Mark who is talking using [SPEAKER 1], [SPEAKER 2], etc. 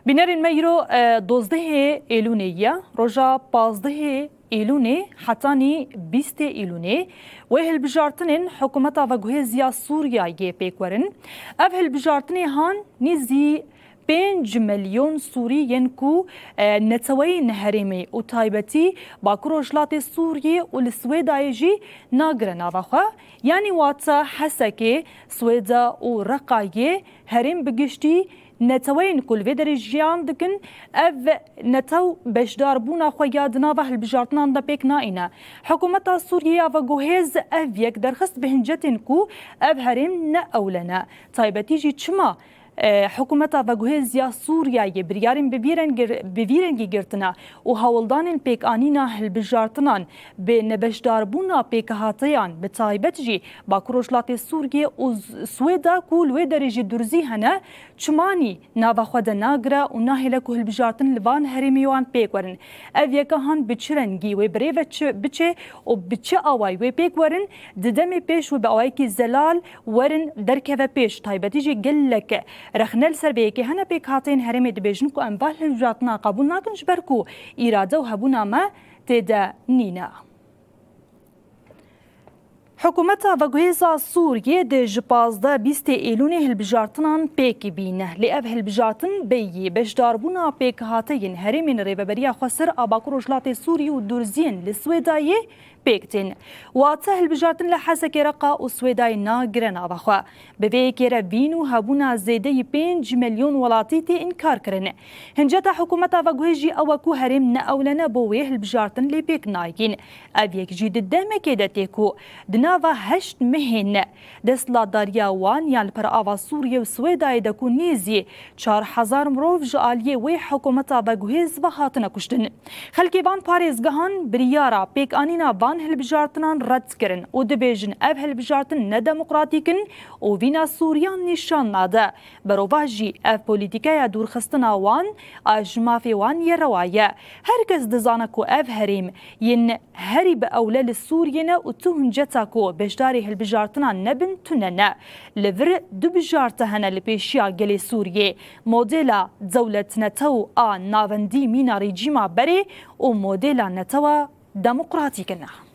[SPEAKER 1] بنرین میرو 12 ایلونیه روژا 15 ایلونه حتانی 20 ایلونه و هلبجارتنین حکومتا و گوهزیا سوریای پیکورن اف هلبجارتنی هان نیزی 5 ملیون سوریین کو نتوی نهرمی و تایبتی با کروشلات سوریه و لسویدای جی ناگرنا وخوا یعنی واتا حسکه سویدا و رقایه هرم بگشتی نتوين كل في درجيان دكن اف نتو بشدار بونا خويادنا و هلبجارتنا دا بيك نائنا حكومة سوريا و جوهز اف يك درخست بهنجتن كو اف هرم نا اولنا طيبتي جي چما حکومت و گوهزیا سوریای بریارین ببیرنگی گرتنا و هولدان پیک آنینا هلبجارتنان به نبشدار بونا پیک هاتیان به تایبت جی با کروشلات سوریه و سویدا کول و درجی درزی هنه چمانی ناوا خود ناگره و ناهله که هلبجارتن لوان هرمیوان پیک ورن اویکا هان بچرنگی و بری بچه و بچه آوای و پیک ورن ددم پیش و به آوای که زلال ورن درکه و پیش تایبتی جی گلک رخنل سر بیکی هنه پیک هاتین هرمی دبیجن کو انبال هلبجارتنا قبول ناکنش برکو ایراده و هبونا ما تیدا نینا حکومت و گوهزا سوریه ده جپازده 20 ایلون هلبجارتنان پیکی بینه لیاب هلبجارتن بیی بشداربونا پیک هاتین هرمین ریببریا خسر آباکو رجلات سوریه و درزین لسویدایه پیکتین واتا هلبجارتن لحسک رقا و سویدای ناگرنا بخوا بویکی ربینو هبونا زیده 5 ملیون ولاتی تی انکار کرن هنجتا حکومت و گوهجی اوکو هرم ناولنا بوی هلبجارتن لی پیک نایگین اویک جید دمکی دتیکو و 8 مهن دستلا داریاوان یان پر آوا سوریه و سویدای دکو نیزی 4000 مروف جالیه و حکومت و گوهز و هاتنا کشتن خلکی وان پاریزگهان بریارا پیک آنینا وان هلبجارتنان رد کرن و دبیجن اف هلبجارتن ندموقراتیکن و وینا سوریان نشان ناده برواجی اف پولیتیکای دورخستنا وان اجمافی وان یروایه هرکس دزانکو اف هریم ین هری به اولل سورینا و تهنجتا کو بشداری هلبجارتنا نبن تننا لفر دو بجارته هنه لپیشیا گلی سوریه مدل دولت نتو ناوندی مینا رژیما بری و مدل نتو دموقراطی کنه